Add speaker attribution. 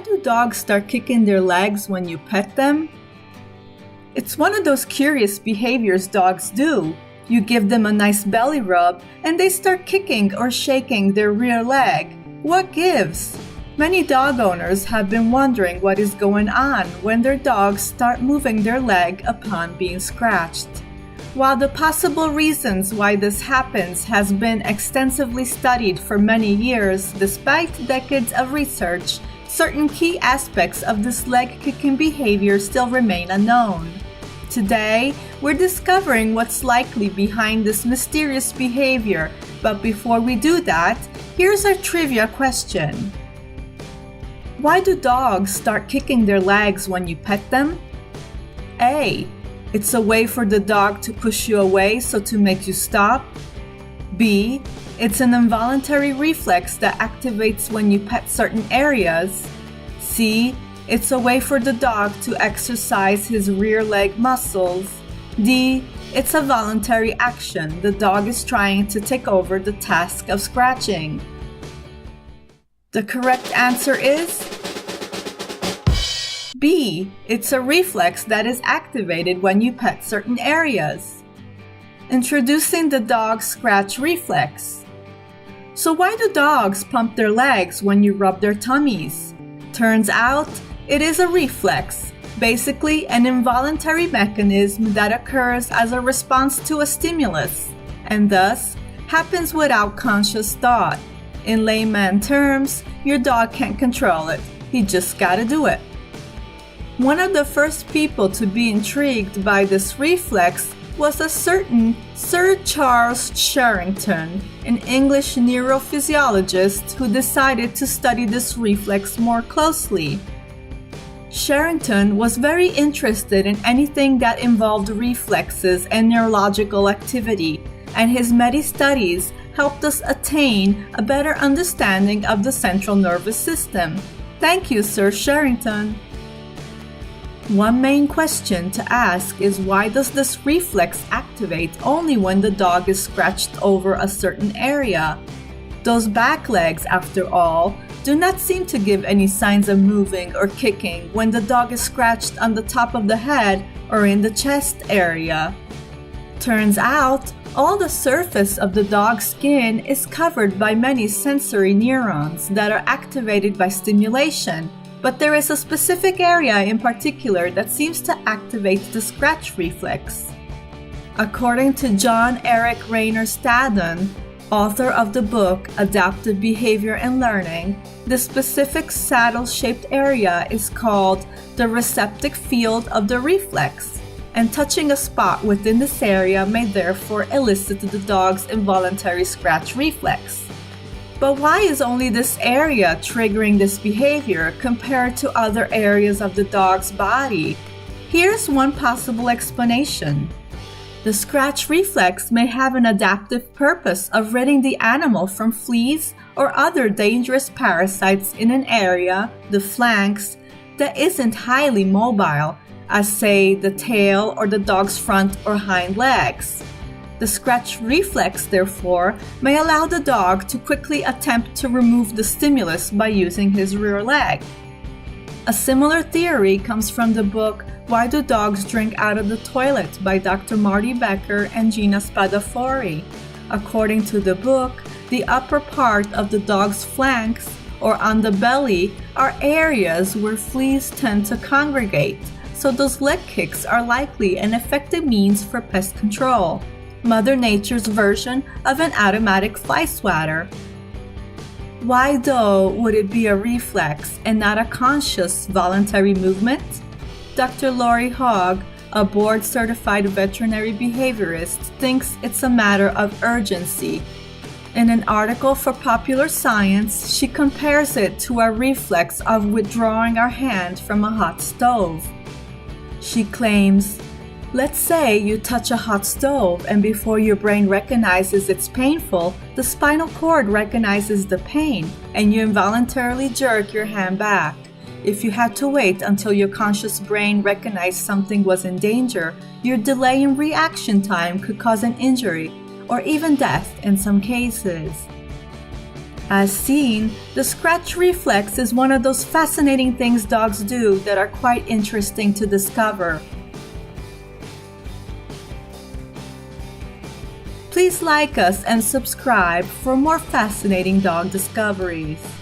Speaker 1: Why do dogs start kicking their legs when you pet them? It's one of those curious behaviors dogs do. You give them a nice belly rub and they start kicking or shaking their rear leg. What gives? Many dog owners have been wondering what is going on when their dogs start moving their leg upon being scratched. While the possible reasons why this happens has been extensively studied for many years, despite decades of research, certain key aspects of this leg-kicking behavior still remain unknown. Today, we're discovering what's likely behind this mysterious behavior, but before we do that, here's our trivia question. Why do dogs start kicking their legs when you pet them? A. It's a way for the dog to push you away so to make you stop. B. It's an involuntary reflex that activates when you pet certain areas. C. It's a way for the dog to exercise his rear leg muscles. D. It's a voluntary action. The dog is trying to take over the task of scratching. The correct answer is B. It's a reflex that is activated when you pet certain areas. Introducing the dog scratch reflex. So why do dogs pump their legs when you rub their tummies? Turns out, it is a reflex, basically an involuntary mechanism that occurs as a response to a stimulus, and thus happens without conscious thought. In layman terms, your dog can't control it, he just gotta do it. One of the first people to be intrigued by this reflex was a certain Sir Charles Sherrington, an English neurophysiologist who decided to study this reflex more closely. Sherrington was very interested in anything that involved reflexes and neurological activity, and his many studies helped us attain a better understanding of the central nervous system. Thank you, Sir Sherrington. One main question to ask is, why does this reflex activate only when the dog is scratched over a certain area? Those back legs, after all, do not seem to give any signs of moving or kicking when the dog is scratched on the top of the head or in the chest area. Turns out, all the surface of the dog's skin is covered by many sensory neurons that are activated by stimulation, but there is a specific area in particular that seems to activate the scratch reflex. According to John Eric Rayner Staddon, author of the book Adaptive Behavior and Learning, the specific saddle-shaped area is called the receptive field of the reflex, and touching a spot within this area may therefore elicit the dog's involuntary scratch reflex. But why is only this area triggering this behavior compared to other areas of the dog's body? Here's one possible explanation. The scratch reflex may have an adaptive purpose of ridding the animal from fleas or other dangerous parasites in an area, the flanks, that isn't highly mobile, as say the tail or the dog's front or hind legs. The scratch reflex, therefore, may allow the dog to quickly attempt to remove the stimulus by using his rear leg. A similar theory comes from the book Why Do Dogs Drink Out of the Toilet by Dr. Marty Becker and Gina Spadafori. According to the book, the upper part of the dog's flanks, or on the belly, are areas where fleas tend to congregate, so those leg kicks are likely an effective means for pest control. Mother Nature's version of an automatic fly swatter. Why though would it be a reflex and not a conscious voluntary movement? Dr. Lori Hogg, a board-certified veterinary behaviorist, thinks it's a matter of urgency. In an article for Popular Science, she compares it to a reflex of withdrawing our hand from a hot stove. She claims, let's say you touch a hot stove and before your brain recognizes it's painful, the spinal cord recognizes the pain and you involuntarily jerk your hand back. If you had to wait until your conscious brain recognized something was in danger, your delay in reaction time could cause an injury or even death in some cases. As seen, the scratch reflex is one of those fascinating things dogs do that are quite interesting to discover. Please like us and subscribe for more fascinating dog discoveries.